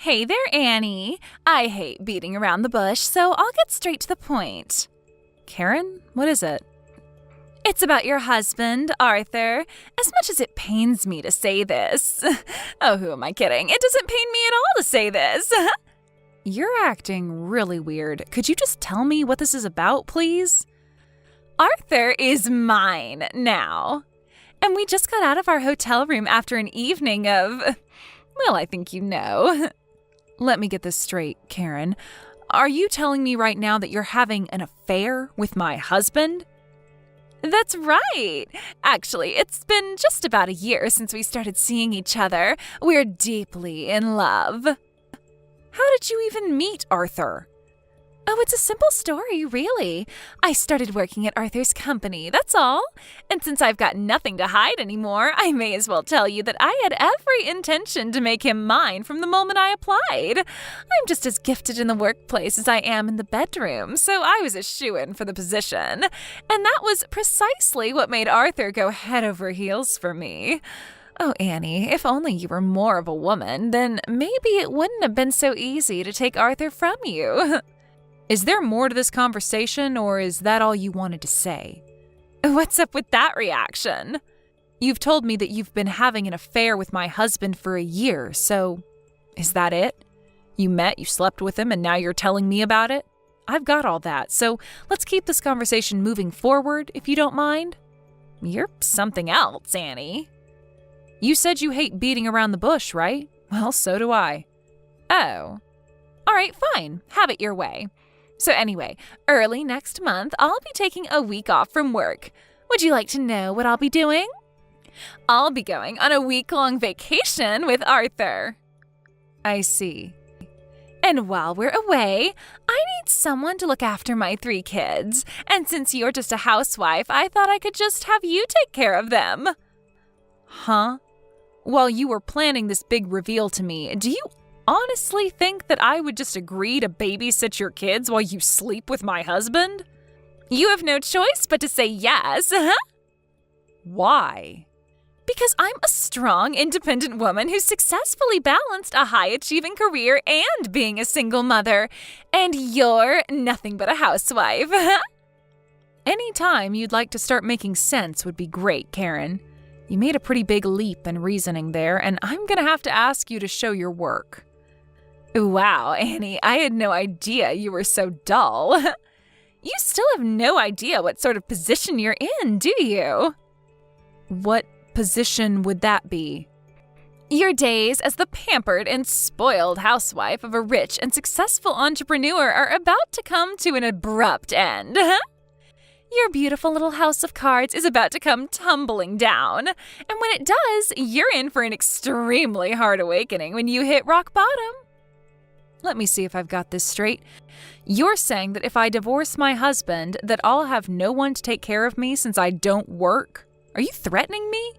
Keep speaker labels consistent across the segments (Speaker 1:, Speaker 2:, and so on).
Speaker 1: Hey there, Annie. I hate beating around the bush, so I'll get straight to the point.
Speaker 2: Karen, what is it?
Speaker 1: It's about your husband, Arthur. As much as it pains me to say this. Oh, who am I kidding? It doesn't pain me at all to say this.
Speaker 2: You're acting really weird. Could you just tell me what this is about, please?
Speaker 1: Arthur is mine now. And we just got out of our hotel room after an evening of, well, I think you know.
Speaker 2: Let me get this straight, Karen. Are you telling me right now that you're having an affair with my husband?
Speaker 1: That's right. Actually, it's been just about a year since we started seeing each other. We're deeply in love.
Speaker 2: How did you even meet Arthur?
Speaker 1: Oh, it's a simple story, really. I started working at Arthur's company, that's all. And since I've got nothing to hide anymore, I may as well tell you that I had every intention to make him mine from the moment I applied. I'm just as gifted in the workplace as I am in the bedroom, so I was a shoo-in for the position. And that was precisely what made Arthur go head over heels for me. Oh, Annie, if only you were more of a woman, then maybe it wouldn't have been so easy to take Arthur from you.
Speaker 2: Is there more to this conversation, or is that all you wanted to say?
Speaker 1: What's up with that reaction?
Speaker 2: You've told me that you've been having an affair with my husband for a year, so is that it? You met, you slept with him, and now you're telling me about it? I've got all that, so let's keep this conversation moving forward, if you don't mind.
Speaker 1: You're something else, Annie.
Speaker 2: You said you hate beating around the bush, right? Well, so do I.
Speaker 1: Oh. All right, fine. Have it your way. So anyway, early next month, I'll be taking a week off from work. Would you like to know what I'll be doing? I'll be going on a week-long vacation with Arthur.
Speaker 2: I see.
Speaker 1: And while we're away, I need someone to look after my 3 kids. And since you're just a housewife, I thought I could just have you take care of them.
Speaker 2: Huh? While you were planning this big reveal to me, do you honestly think that I would just agree to babysit your kids while you sleep with my husband?
Speaker 1: You have no choice but to say yes.
Speaker 2: Why?
Speaker 1: Because I'm a strong, independent woman who successfully balanced a high-achieving career and being a single mother. And you're nothing but a housewife.
Speaker 2: Any time you'd like to start making sense would be great, Karen. You made a pretty big leap in reasoning there, and I'm going to have to ask you to show your work.
Speaker 1: Wow, Annie, I had no idea you were so dull. You still have no idea what sort of position you're in, do you?
Speaker 2: What position would that be?
Speaker 1: Your days as the pampered and spoiled housewife of a rich and successful entrepreneur are about to come to an abrupt end. Your beautiful little house of cards is about to come tumbling down. And when it does, you're in for an extremely hard awakening when you hit rock bottom.
Speaker 2: Let me see if I've got this straight. You're saying that if I divorce my husband, that I'll have no one to take care of me since I don't work? Are you threatening me?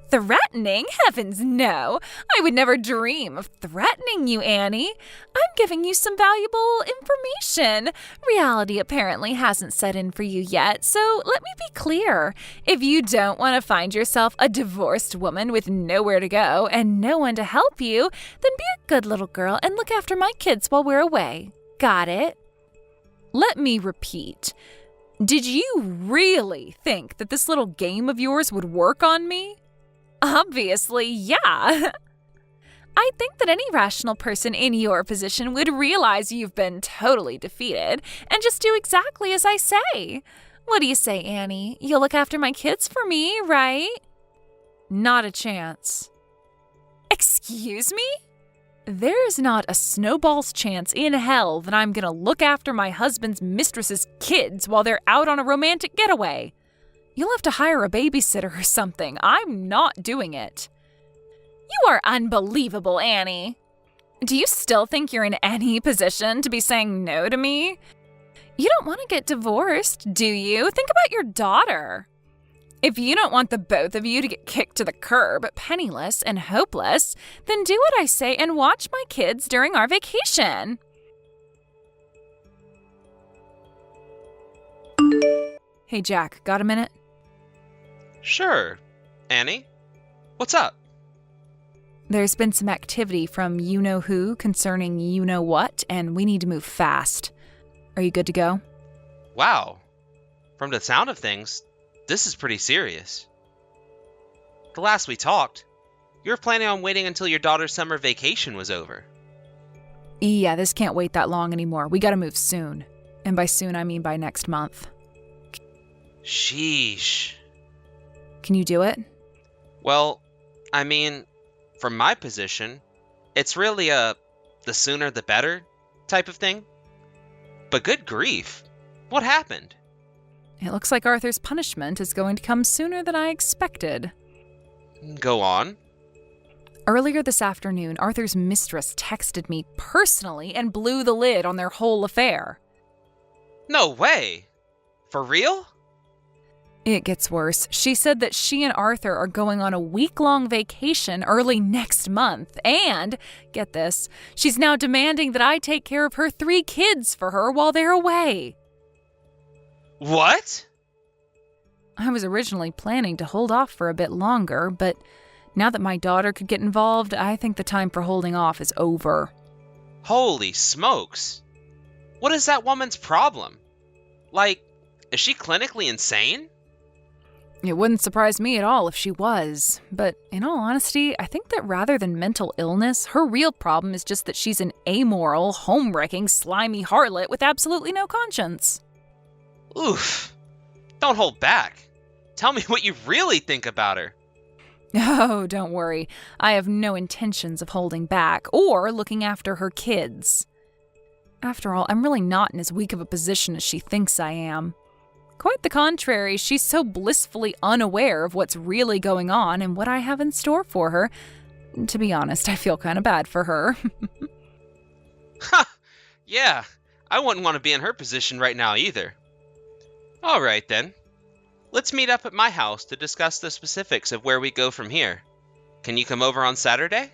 Speaker 1: Threatening? Heavens, no. I would never dream of threatening you, Annie. I'm giving you some valuable information. Reality apparently hasn't set in for you yet, so let me be clear. If you don't want to find yourself a divorced woman with nowhere to go and no one to help you, then be a good little girl and look after my kids while we're away. Got it?
Speaker 2: Let me repeat. Did you really think that this little game of yours would work on me?
Speaker 1: Obviously, yeah. I think that any rational person in your position would realize you've been totally defeated and just do exactly as I say. What do you say, Annie? You'll look after my kids for me, right?
Speaker 2: Not a chance.
Speaker 1: Excuse me?
Speaker 2: There's not a snowball's chance in hell that I'm gonna look after my husband's mistress's kids while they're out on a romantic getaway. You'll have to hire a babysitter or something. I'm not doing it.
Speaker 1: You are unbelievable, Annie. Do you still think you're in any position to be saying no to me? You don't want to get divorced, do you? Think about your daughter. If you don't want the both of you to get kicked to the curb, penniless and hopeless, then do what I say and watch my kids during our vacation.
Speaker 2: Hey, Jack, got a minute?
Speaker 3: Sure. Annie? What's up?
Speaker 2: There's been some activity from you-know-who concerning you-know-what, and we need to move fast. Are you good to go?
Speaker 3: Wow. From the sound of things, this is pretty serious. The last we talked, you were planning on waiting until your daughter's summer vacation was over.
Speaker 2: Yeah, this can't wait that long anymore. We gotta move soon. And by soon, I mean by next month.
Speaker 3: Sheesh.
Speaker 2: Can you do it?
Speaker 3: Well, I mean, from my position, it's really a the sooner the better type of thing. But good grief, what happened?
Speaker 2: It looks like Arthur's punishment is going to come sooner than I expected.
Speaker 3: Go on.
Speaker 2: Earlier this afternoon, Arthur's mistress texted me personally and blew the lid on their whole affair.
Speaker 3: No way. For real?
Speaker 2: It gets worse. She said that she and Arthur are going on a week-long vacation early next month. And, get this, she's now demanding that I take care of her 3 kids for her while they're away.
Speaker 3: What?
Speaker 2: I was originally planning to hold off for a bit longer, but now that my daughter could get involved, I think the time for holding off is over.
Speaker 3: Holy smokes. What is that woman's problem? Like, is she clinically insane?
Speaker 2: It wouldn't surprise me at all if she was, but in all honesty, I think that rather than mental illness, her real problem is just that she's an amoral, home-wrecking, slimy harlot with absolutely no conscience.
Speaker 3: Oof. Don't hold back. Tell me what you really think about her.
Speaker 2: Oh, don't worry. I have no intentions of holding back or looking after her kids. After all, I'm really not in as weak of a position as she thinks I am. Quite the contrary, she's so blissfully unaware of what's really going on and what I have in store for her. To be honest, I feel kind of bad for her.
Speaker 3: Ha! Yeah, I wouldn't want to be in her position right now either. All right then. Let's meet up at my house to discuss the specifics of where we go from here. Can you come over on Saturday?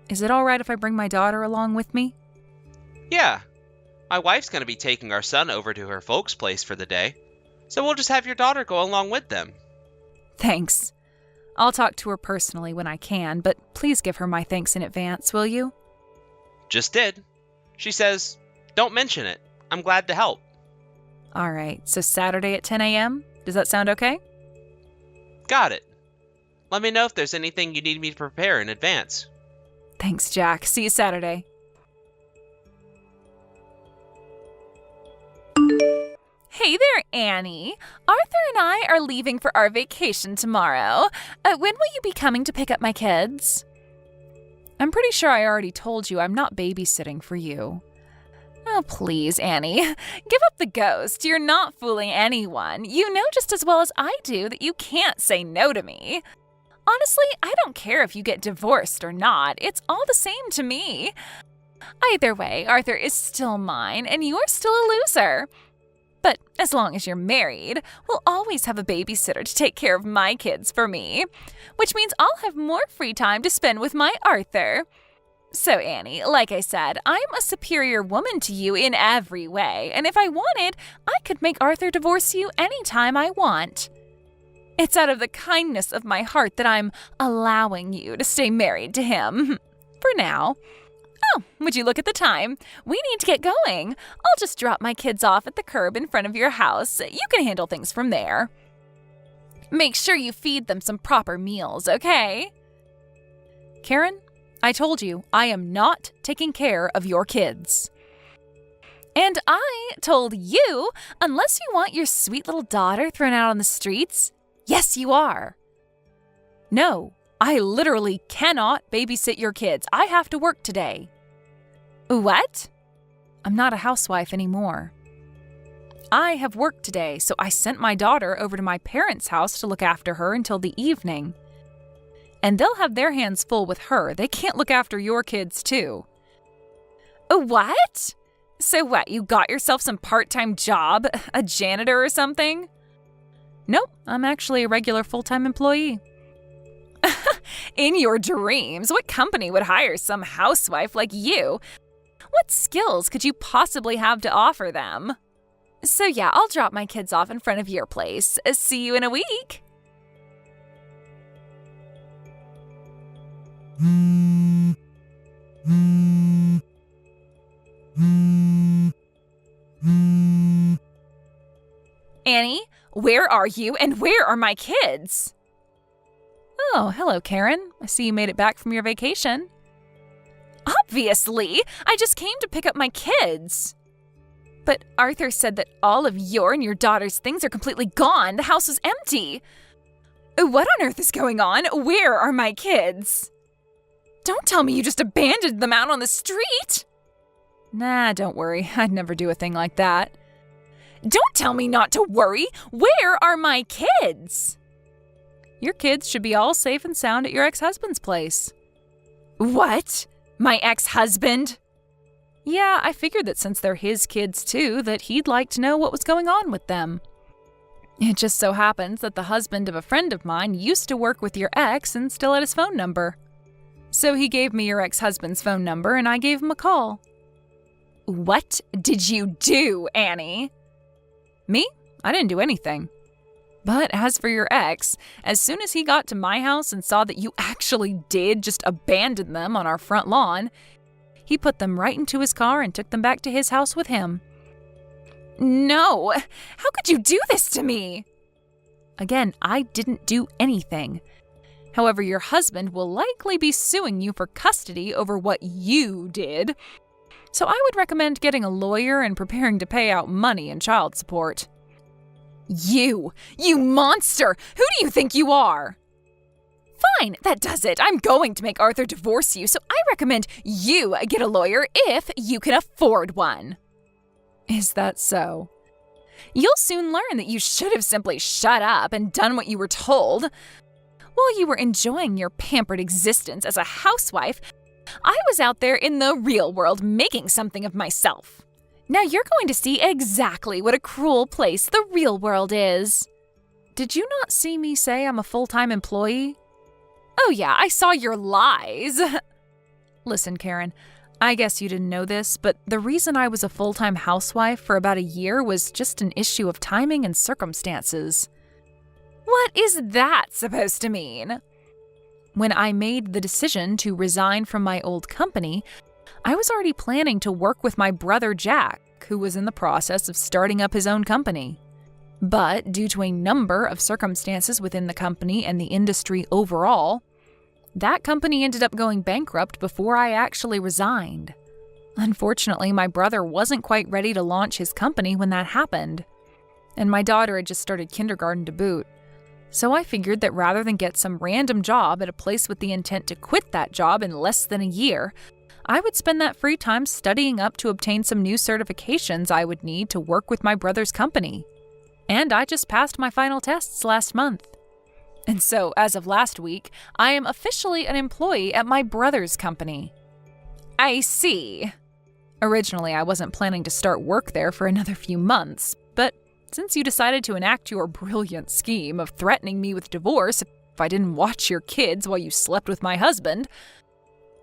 Speaker 2: Is it all right if I bring my daughter along with me?
Speaker 3: Yeah. My wife's going to be taking our son over to her folks' place for the day, so we'll just have your daughter go along with them.
Speaker 2: Thanks. I'll talk to her personally when I can, but please give her my thanks in advance, will you?
Speaker 3: Just did. She says, don't mention it. I'm glad to help.
Speaker 2: All right, so Saturday at 10 a.m.? Does that sound okay?
Speaker 3: Got it. Let me know if there's anything you need me to prepare in advance.
Speaker 2: Thanks, Jack. See you Saturday.
Speaker 1: Hey there, Annie. Arthur and I are leaving for our vacation tomorrow. When will you be coming to pick up my kids?
Speaker 2: I'm pretty sure I already told you I'm not babysitting for you.
Speaker 1: Oh, please, Annie. Give up the ghost. You're not fooling anyone. You know just as well as I do that you can't say no to me. Honestly, I don't care if you get divorced or not. It's all the same to me. Either way, Arthur is still mine, and you're still a loser. But as long as you're married, we'll always have a babysitter to take care of my kids for me, which means I'll have more free time to spend with my Arthur. So, Annie, like I said, I'm a superior woman to you in every way, and if I wanted, I could make Arthur divorce you anytime I want. It's out of the kindness of my heart that I'm allowing you to stay married to him. For now. Oh, would you look at the time? We need to get going. I'll just drop my kids off at the curb in front of your house. You can handle things from there. Make sure you feed them some proper meals, okay?
Speaker 2: Karen, I told you, I am not taking care of your kids.
Speaker 1: And I told you, unless you want your sweet little daughter thrown out on the streets, yes, you are.
Speaker 2: No, I literally cannot babysit your kids. I have to work today.
Speaker 1: What?
Speaker 2: I'm not a housewife anymore. I have work today, so I sent my daughter over to my parents' house to look after her until the evening. And they'll have their hands full with her. They can't look after your kids, too.
Speaker 1: What? So what, you got yourself some part-time job? A janitor or something?
Speaker 2: Nope, I'm actually a regular full-time employee.
Speaker 1: In your dreams, what company would hire some housewife like you? What skills could you possibly have to offer them? So yeah, I'll drop my kids off in front of your place. See you in a week. Annie, where are you and where are my kids?
Speaker 2: Oh, hello, Karen. I see you made it back from your vacation.
Speaker 1: Obviously, I just came to pick up my kids. But Arthur said that all of your and your daughter's things are completely gone. The house was empty. What on earth is going on? Where are my kids? Don't tell me you just abandoned them out on the street.
Speaker 2: Nah, don't worry. I'd never do a thing like that.
Speaker 1: Don't tell me not to worry. Where are my kids?
Speaker 2: Your kids should be all safe and sound at your ex-husband's place.
Speaker 1: What? My ex-husband?
Speaker 2: Yeah, I figured that since they're his kids too, that he'd like to know what was going on with them. It just so happens that the husband of a friend of mine used to work with your ex and still had his phone number. So he gave me your ex-husband's phone number and I gave him a call.
Speaker 1: What did you do, Annie?
Speaker 2: Me? I didn't do anything. But as for your ex, as soon as he got to my house and saw that you actually did just abandon them on our front lawn, he put them right into his car and took them back to his house with him.
Speaker 1: No! How could you do this to me?
Speaker 2: Again, I didn't do anything. However, your husband will likely be suing you for custody over what you did. So I would recommend getting a lawyer and preparing to pay out money and child support.
Speaker 1: You monster! Who do you think you are? Fine, that does it. I'm going to make Arthur divorce you, so I recommend you get a lawyer if you can afford one.
Speaker 2: Is that so?
Speaker 1: You'll soon learn that you should have simply shut up and done what you were told. While you were enjoying your pampered existence as a housewife, I was out there in the real world making something of myself. Now you're going to see exactly what a cruel place the real world is.
Speaker 2: Did you not see me say I'm a full-time employee?
Speaker 1: Oh yeah, I saw your lies.
Speaker 2: Listen, Karen, I guess you didn't know this, but the reason I was a full-time housewife for about a year was just an issue of timing and circumstances.
Speaker 1: What is that supposed to mean?
Speaker 2: When I made the decision to resign from my old company, I was already planning to work with my brother Jack, who was in the process of starting up his own company. But due to a number of circumstances within the company and the industry overall, that company ended up going bankrupt before I actually resigned. Unfortunately, my brother wasn't quite ready to launch his company when that happened, and my daughter had just started kindergarten to boot. So I figured that rather than get some random job at a place with the intent to quit that job in less than a year, I would spend that free time studying up to obtain some new certifications I would need to work with my brother's company. And I just passed my final tests last month. And so, as of last week, I am officially an employee at my brother's company.
Speaker 1: I see.
Speaker 2: Originally, I wasn't planning to start work there for another few months, but since you decided to enact your brilliant scheme of threatening me with divorce if I didn't watch your kids while you slept with my husband,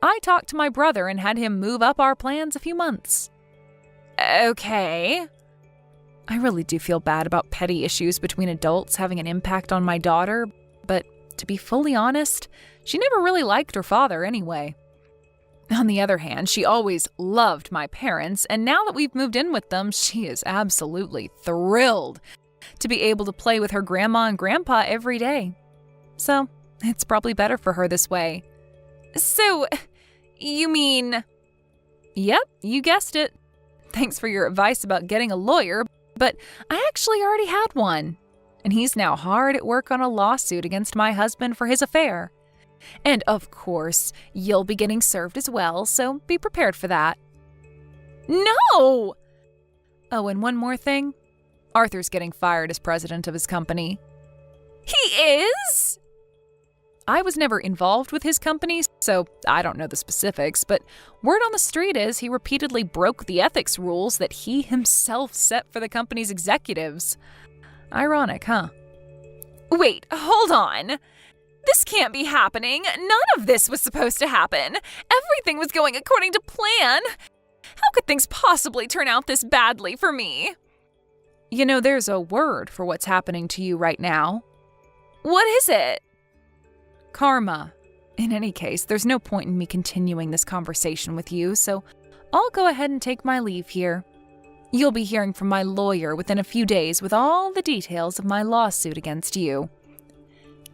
Speaker 2: I talked to my brother and had him move up our plans a few months.
Speaker 1: Okay.
Speaker 2: I really do feel bad about petty issues between adults having an impact on my daughter, but to be fully honest, she never really liked her father anyway. On the other hand, she always loved my parents, and now that we've moved in with them, she is absolutely thrilled to be able to play with her grandma and grandpa every day. So, it's probably better for her this way.
Speaker 1: So, you mean...
Speaker 2: Yep, you guessed it. Thanks for your advice about getting a lawyer, but I actually already had one. And he's now hard at work on a lawsuit against my husband for his affair. And of course, you'll be getting served as well, so be prepared for that.
Speaker 1: No!
Speaker 2: Oh, and one more thing. Arthur's getting fired as president of his company.
Speaker 1: He is?
Speaker 2: I was never involved with his company, so I don't know the specifics, but word on the street is he repeatedly broke the ethics rules that he himself set for the company's executives. Ironic, huh?
Speaker 1: Wait, hold on. This can't be happening. None of this was supposed to happen. Everything was going according to plan. How could things possibly turn out this badly for me?
Speaker 2: You know, there's a word for what's happening to you right now.
Speaker 1: What is it?
Speaker 2: Karma. In any case, there's no point in me continuing this conversation with you, so I'll go ahead and take my leave here. You'll be hearing from my lawyer within a few days with all the details of my lawsuit against you.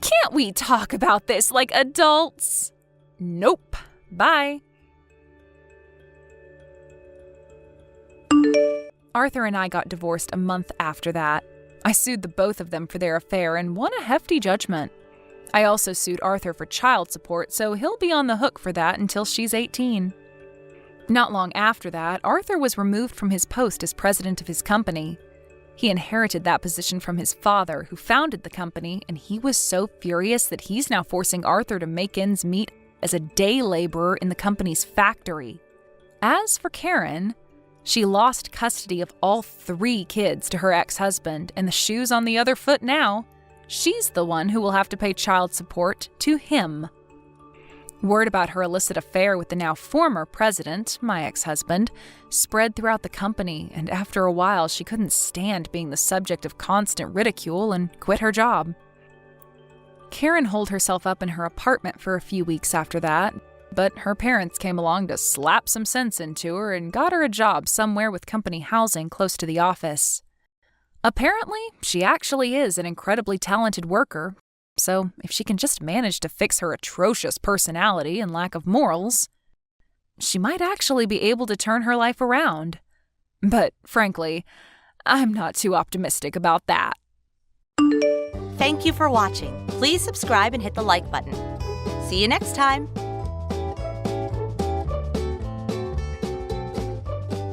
Speaker 1: Can't we talk about this like adults?
Speaker 2: Nope. Bye. Arthur and I got divorced a month after that. I sued the both of them for their affair and won a hefty judgment. I also sued Arthur for child support, so he'll be on the hook for that until she's 18. Not long after that, Arthur was removed from his post as president of his company. He inherited that position from his father, who founded the company, and he was so furious that he's now forcing Arthur to make ends meet as a day laborer in the company's factory. As for Karen, she lost custody of all 3 kids to her ex-husband, and the shoe's on the other foot now. She's the one who will have to pay child support to him. Word about her illicit affair with the now former president, my ex-husband, spread throughout the company, and after a while she couldn't stand being the subject of constant ridicule and quit her job. Karen holed herself up in her apartment for a few weeks after that, but her parents came along to slap some sense into her and got her a job somewhere with company housing close to the office. Apparently, she actually is an incredibly talented worker, so if she can just manage to fix her atrocious personality and lack of morals, she might actually be able to turn her life around. But frankly, I'm not too optimistic about that.
Speaker 4: Thank you for watching. Please subscribe and hit the like button. See you next time.